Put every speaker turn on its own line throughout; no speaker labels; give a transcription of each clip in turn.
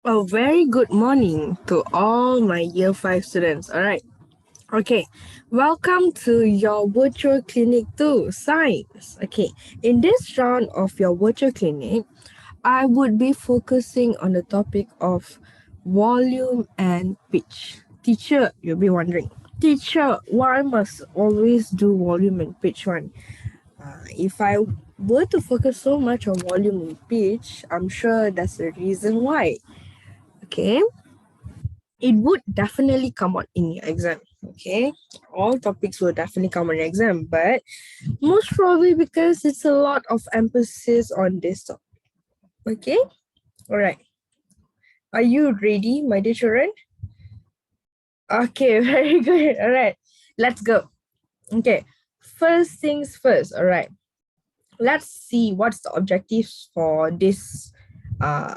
A very good morning to all my year 5 students. All right. Okay. Welcome to your virtual clinic 2 science. Okay. In this round of your virtual clinic, I would be focusing on the topic of volume and pitch. Teacher, you'll be wondering, teacher, why must always do volume and pitch one? If I were to focus so much on volume and pitch, I'm sure that's the reason why. Okay, it would definitely come out in your exam. Okay, all topics will definitely come on your exam, but most probably because it's a lot of emphasis on this topic. Okay, all right. Are you ready, my dear children? Okay, very good. All right, let's go. Okay, first things first. All right, let's see what's the objectives for this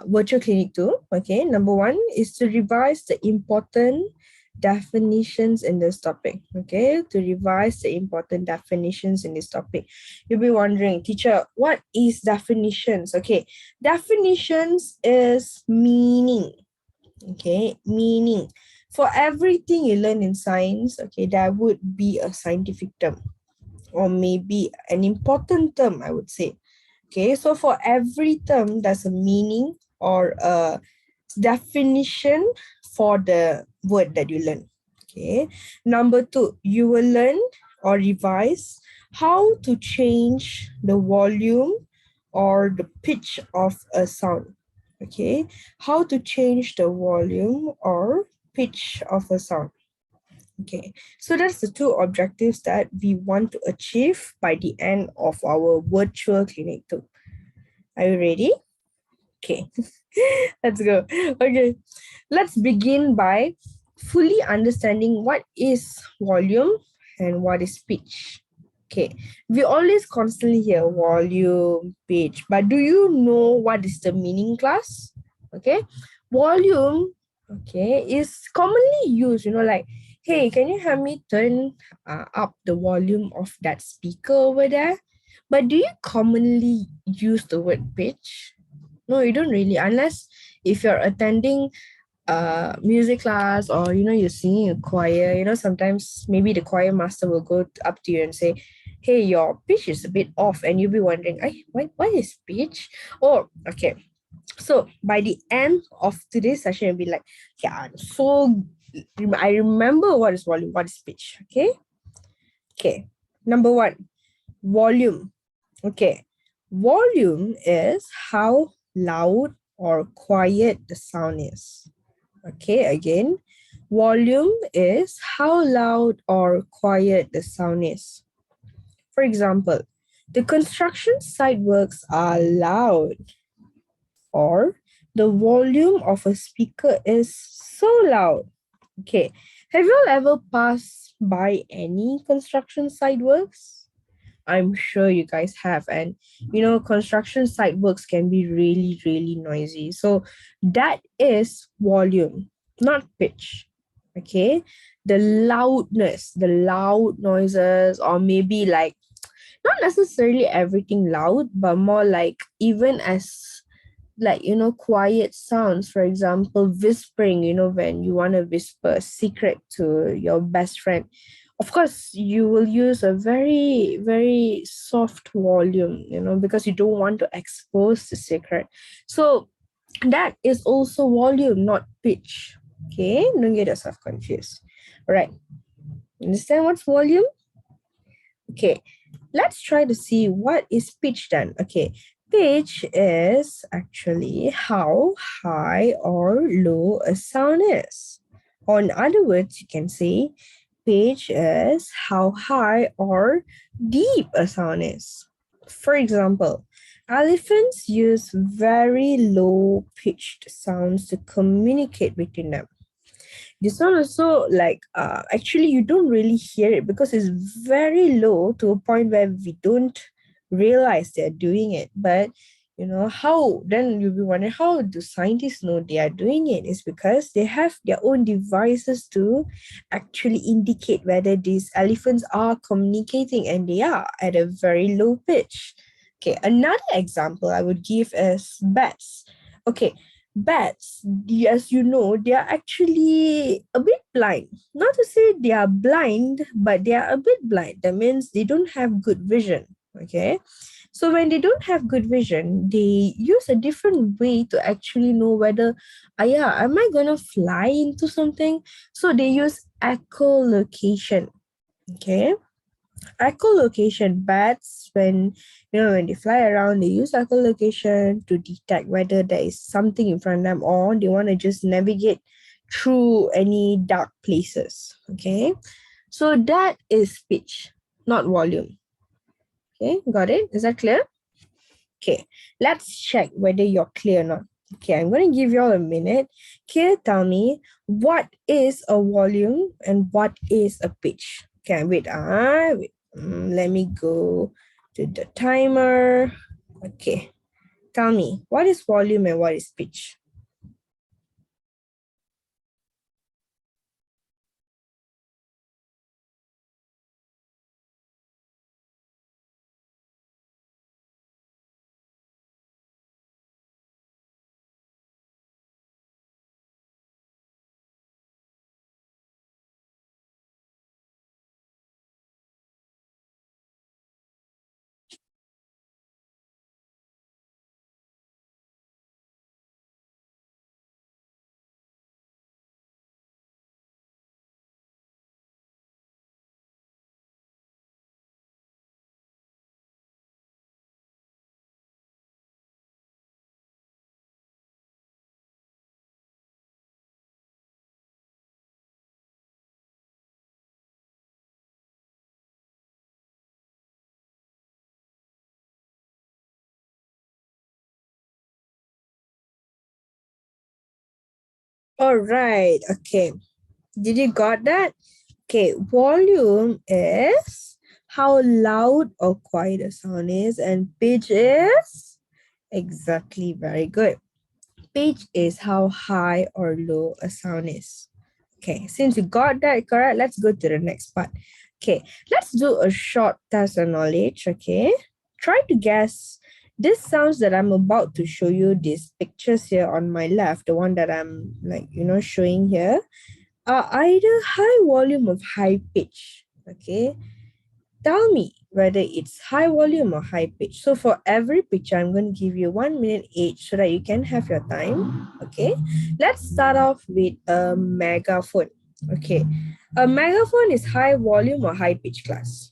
virtual clinic too. Okay, number one is to revise the important definitions in this topic. Okay, to revise the important definitions in this topic. You'll be wondering, teacher, what is definitions? Okay, definitions is meaning. Okay, meaning. For everything you learn in science, okay, there would be a scientific term or maybe an important term, I would say. Okay, so for every term, there's a meaning or a definition for the word that you learn. Okay, number two, you will learn or revise how to change the volume or the pitch of a sound. Okay, how to change the volume or pitch of a sound. Okay, so that's the two objectives that we want to achieve by the end of our virtual clinic too. Are you ready? Okay, let's go. Okay, let's begin by fully understanding what is volume and what is pitch. Okay, we always constantly hear volume, pitch, but do you know what is the meaning, class? Okay, volume, okay, is commonly used, like, hey, can you help me turn up the volume of that speaker over there? But do you commonly use the word pitch? No, you don't really, unless if you're attending music class or you're singing a choir. Sometimes maybe the choir master will go up to you and say, hey, your pitch is a bit off, and you'll be wondering, what is pitch? Oh, okay. So by the end of today's session, you'll be like, yeah, so I remember what is volume, what is pitch. Okay, number one, volume. Okay, volume is how loud or quiet the sound is. Okay, again, volume is how loud or quiet the sound is. For example, the construction site works are loud, or the volume of a speaker is so loud. Okay, have you all ever passed by any construction site works? I'm sure you guys have. And construction site works can be really, really noisy. So that is volume, not pitch. Okay. The loud noises, or maybe like not necessarily everything loud, but more like even as like quiet sounds, for example whispering, when you want to whisper a secret to your best friend. Of course you will use a very very soft volume, because you don't want to expose the secret. So that is also volume, not pitch. Okay, don't get yourself confused. All right, understand what's volume? Okay, let's try to see what is pitch then. Okay, pitch is actually how high or low a sound is. Or in other words, you can say pitch is how high or deep a sound is. For example, elephants use very low pitched sounds to communicate between them. This one also, like, actually you don't really hear it because it's very low to a point where we don't realize they're doing it. But how, then you'll be wondering, how do scientists know they are doing it? Is because they have their own devices to actually indicate whether these elephants are communicating, and they are at a very low pitch. Okay, another example I would give is bats. Okay, Bats, as you know, they are actually a bit blind. Not to say they are blind, but they are a bit blind. That means they don't have good vision. Okay. So when they don't have good vision, they use a different way to actually know whether, yeah, am I gonna fly into something? So they use echolocation. Okay, echolocation, bats, when when they fly around, they use echolocation to detect whether there is something in front of them or they want to just navigate through any dark places. Okay, so that is pitch, not volume. Okay, got it? Is that clear? Okay, let's check whether you're clear or not. Okay, I'm going to give you all a minute. Can you tell me what is a volume and what is a pitch? Okay, wait. Let me go to the timer. Okay, tell me what is volume and what is pitch? All right, okay. Did you got that? Okay, volume is how loud or quiet a sound is, and pitch is exactly very good. Pitch is how high or low a sound is. Okay, since you got that correct, let's go to the next part. Okay, let's do a short test of knowledge. Okay, try to guess these sounds that I'm about to show you, these pictures here on my left, the one that I'm showing here, are either high volume of high pitch. Okay, tell me whether it's high volume or high pitch. So for every picture, I'm going to give you 1 minute each so that you can have your time. Okay, let's start off with a megaphone. Okay, a megaphone is high volume or high pitch class.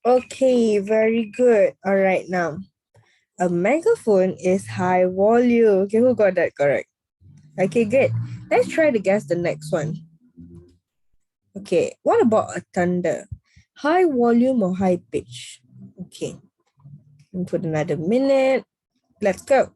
Okay, very good. All right, now a megaphone is high volume. Okay, who got that correct? Okay, good. Let's try to guess the next one. Okay, what about a thunder? High volume or high pitch? Okay, and put another minute. Let's go.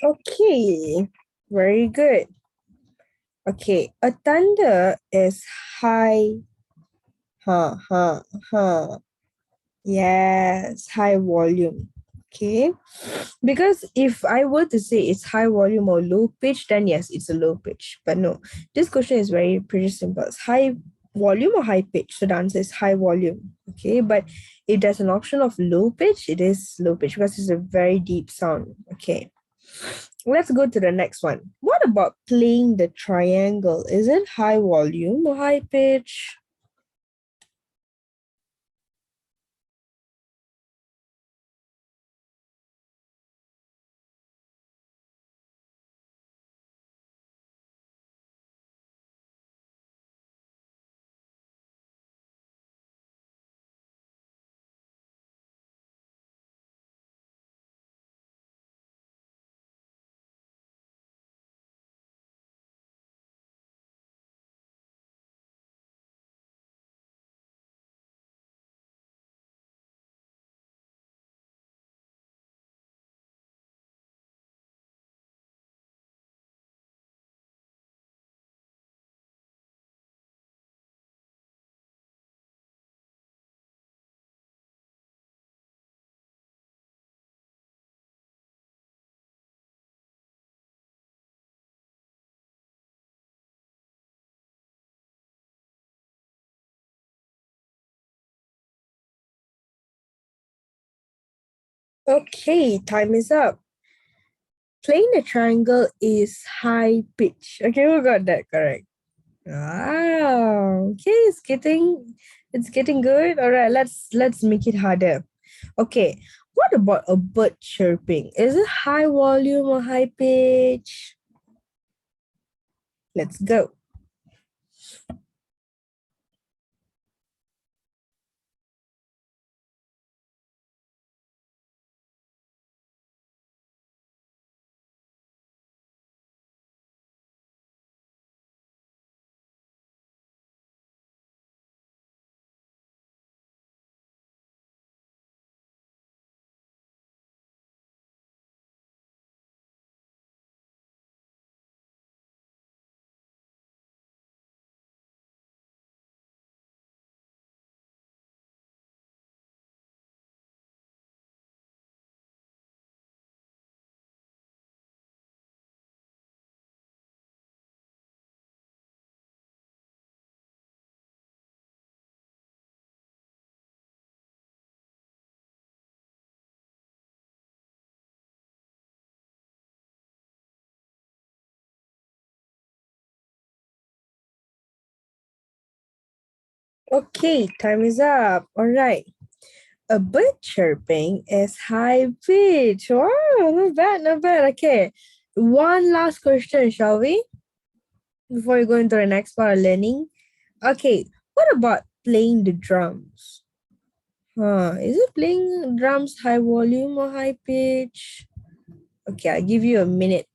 Okay, very good. Okay, a thunder is high, huh, huh, huh. Yes, high volume. Okay, because if I were to say it's high volume or low pitch, then yes, it's a low pitch. But no, this question is very pretty simple. It's high volume or high pitch. So the answer is high volume. Okay, but if there's an option of low pitch, it is low pitch because it's a very deep sound. Okay, let's go to the next one. What about playing the triangle? Is it high volume or high pitch? Okay, time is up. Playing the triangle is high pitch. Okay, we got that correct. Wow. Okay, it's getting good. All right, let's make it harder. Okay. What about a bird chirping? Is it high volume or high pitch? Let's go. Okay, time is up. All right. A bird chirping is high pitch. Wow, not bad, not bad. Okay. One last question, shall we? Before we go into the next part of learning. Okay, what about playing the drums? Is it playing drums high volume or high pitch? Okay, I'll give you a minute.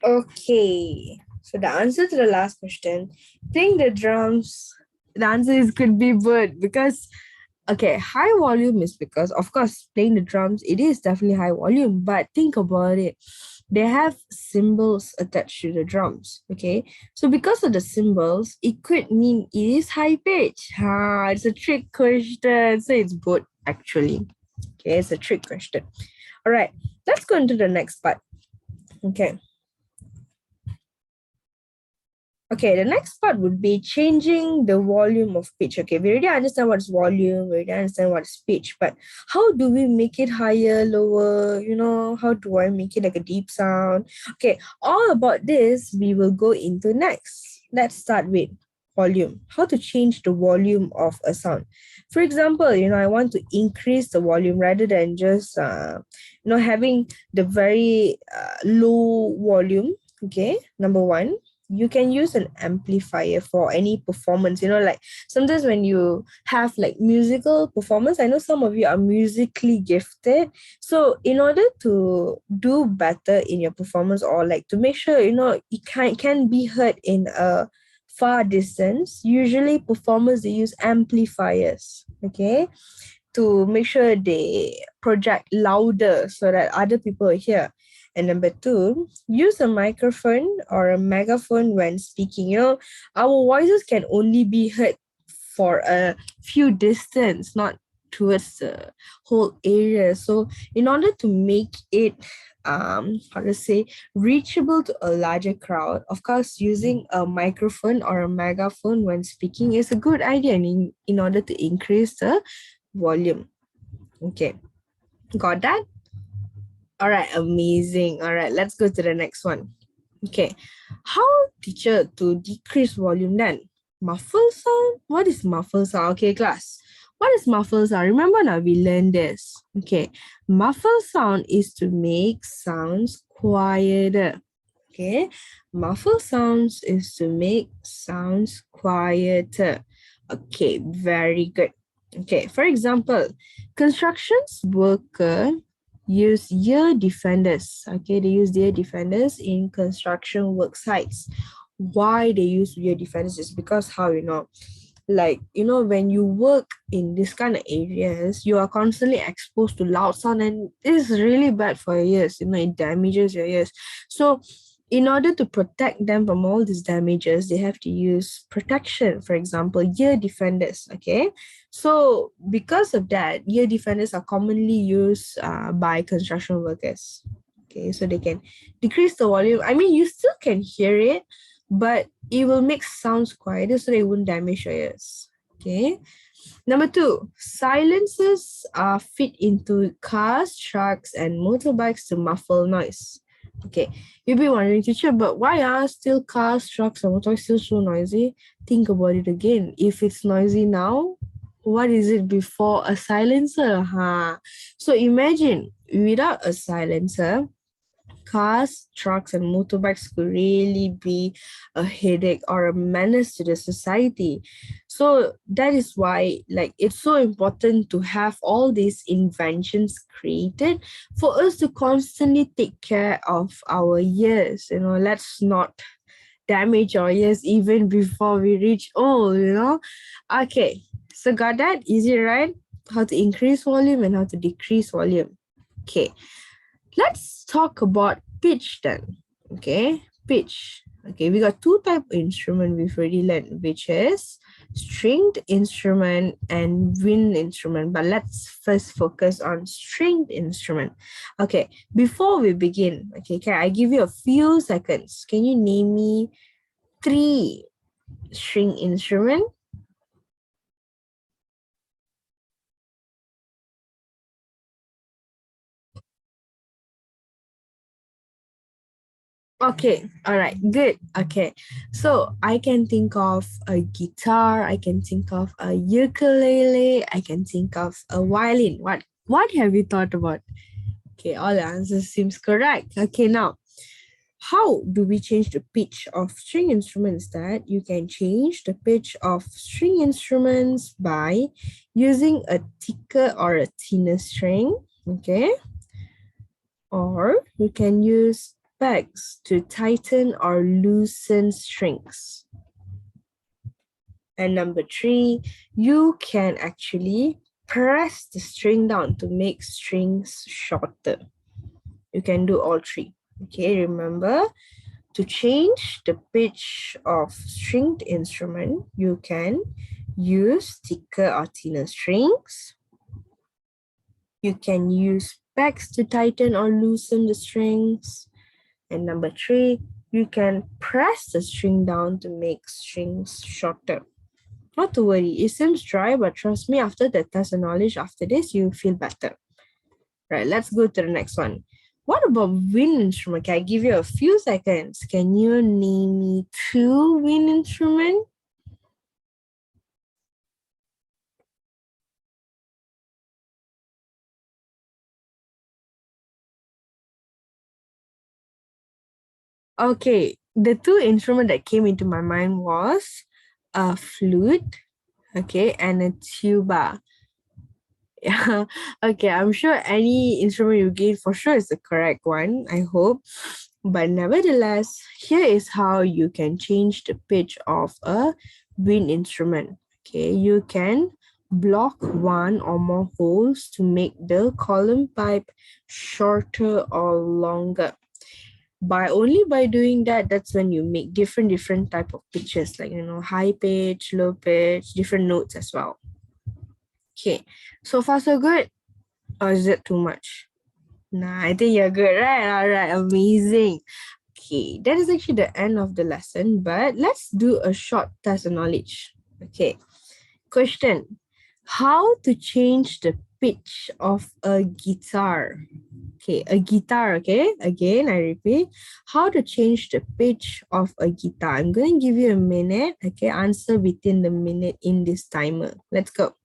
Okay, so the answer to the last question, playing the drums, the answer is could be bird because okay, high volume is because of course playing the drums it is definitely high volume, but think about it. They have cymbals attached to the drums. Okay, so because of the cymbals, it could mean it is high pitch. It's a trick question. So it's both actually. Okay, it's a trick question. All right, let's go into the next part. Okay. Okay, the next part would be changing the volume of pitch. Okay, we already understand what's volume, we already understand what's pitch, but how do we make it higher, lower? How do I make it like a deep sound? Okay, all about this we will go into next. Let's start with volume. How to change the volume of a sound. For example, I want to increase the volume rather than just having the very low volume. Okay, number one, you can use an amplifier for any performance, like sometimes when you have like musical performance, I know some of you are musically gifted, so in order to do better in your performance, or like to make sure it can be heard in a far distance, usually performers, they use amplifiers, okay, to make sure they project louder so that other people hear. And number two, use a microphone or a megaphone when speaking. Our voices can only be heard for a few distance, not towards the whole area. So in order to make it how to say, reachable to a larger crowd, of course using a microphone or a megaphone when speaking is a good idea in order to increase the volume. Okay, got that? All right, amazing. All right, let's go to the next one. Okay, how, teacher, to decrease volume then? Muffle sound? What is muffle sound? Okay, class. What is muffle sound? Remember now, we learned this. Okay, muffle sound is to make sounds quieter. Okay, muffle sounds is to make sounds quieter. Okay, very good. Okay, for example, constructions worker use ear defenders. Okay, they use ear defenders in construction work sites. Why they use ear defenders is because how, like, when you work in this kind of areas, you are constantly exposed to loud sound, and it's really bad for your ears. It damages your ears. So in order to protect them from all these damages, they have to use protection, for example, ear defenders. Okay, so because of that, ear defenders are commonly used by construction workers. Okay, so they can decrease the volume. I mean, you still can hear it, but it will make sounds quieter so they won't damage your ears. Okay. Number two, silencers are fit into cars, trucks, and motorbikes to muffle noise. Okay, you'll be wondering, teacher, but why are still cars, trucks, and motorbikes still so noisy? Think about it again. If it's noisy now, what is it before a silencer? Huh? So imagine without a silencer, cars, trucks, and motorbikes could really be a headache or a menace to the society. So that is why, like, it's so important to have all these inventions created for us to constantly take care of our ears. Let's not damage our ears even before we reach old. Okay, so got that? Easy, right? How to increase volume and how to decrease volume. Okay, let's talk about pitch then. Okay, pitch. Okay, we got two type of instrument we've already learned, which is stringed instrument and wind instrument. But let's first focus on stringed instrument. Okay, before we begin, okay, can I give you a few seconds? Can you name me 3 string instrument? Okay, all right, good. Okay, so I can think of a guitar, I can think of a ukulele, I can think of a violin. What have you thought about? Okay, all the answers seems correct. Okay, now how do we change the pitch of string instruments? That you can change the pitch of string instruments by using a thicker or a thinner string. Okay, or you can use pegs to tighten or loosen strings. And number 3, you can actually press the string down to make strings shorter. You can do all 3. Okay, remember, to change the pitch of stringed instrument, you can use thicker or thinner strings. You can use pegs to tighten or loosen the strings. And number 3, you can press the string down to make strings shorter. Not to worry, it seems dry, but trust me, after the test and knowledge, after this, you feel better. Right, let's go to the next one. What about wind instrument? Can I give you a few seconds? Can you name me 2 wind instruments? Okay, the 2 instruments that came into my mind was a flute, okay, and a tuba. Yeah, okay, I'm sure any instrument you gave for sure is the correct one, I hope. But nevertheless, here is how you can change the pitch of a wind instrument. Okay, you can block one or more holes to make the column pipe shorter or longer. By doing that, that's when you make different type of pitches, like high pitch, low pitch, different notes as well. Okay, so far so good, or is it too much? Nah, I think you're good, right? All right, amazing. Okay, that is actually the end of the lesson, but let's do a short test of knowledge. Okay, question: how to change the pitch of a guitar? Okay, a guitar, okay? Again, I repeat, how to change the pitch of a guitar. I'm going to give you a minute, okay? Answer within the minute in this timer. Let's go.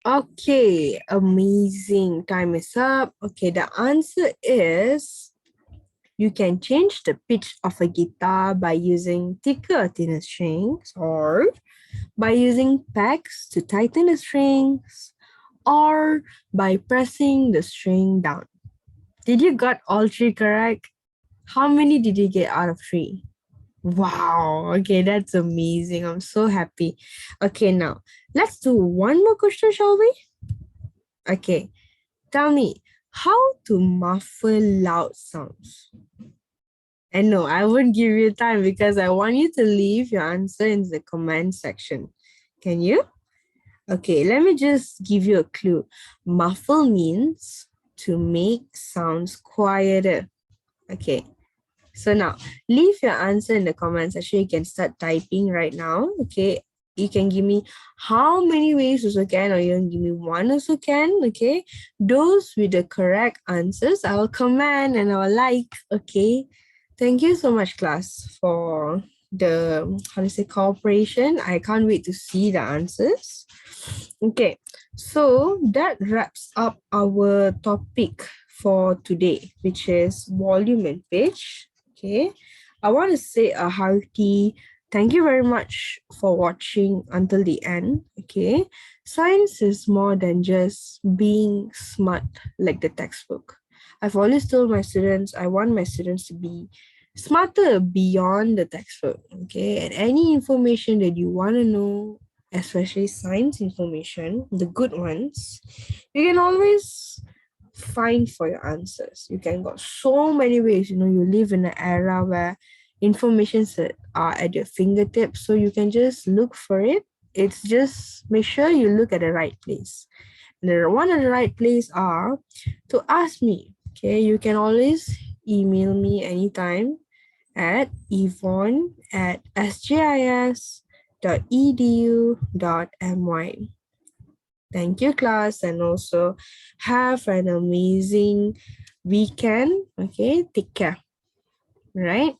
Okay, amazing. Time is up. Okay, the answer is you can change the pitch of a guitar by using thicker or thinner strings, or by using pegs to tighten the strings, or by pressing the string down. Did you got all 3 correct? How many did you get out of 3? Wow, okay, that's amazing. I'm so happy. Okay, now let's do one more question, shall we? Okay, tell me how to muffle loud sounds. And no, I won't give you time because I want you to leave your answer in the comment section. Can you? Okay, let me just give you a clue. Muffle means to make sounds quieter. Okay, so now leave your answer in the comments section. You can start typing right now. Okay, you can give me how many ways also can, or you can give me one also can. Okay, those with the correct answers, I will comment and I will like. Okay, thank you so much, class, for the how to say cooperation. I can't wait to see the answers. Okay, so that wraps up our topic for today, which is volume and pitch. Okay, I want to say a hearty thank you very much for watching until the end. Okay, science is more than just being smart like the textbook. I've always told my students I want my students to be smarter beyond the textbook. Okay, and any information that you want to know, especially science information, the good ones, you can always find for your answers. You can got so many ways. You live in an era where informations are at your fingertips, so you can just look for it. It's just make sure you look at the right place. The one at the right place are to ask me. Okay, you can always email me anytime at yvonne@sjis.edu.my. Thank you, class, and also have an amazing weekend. Okay, take care. Right.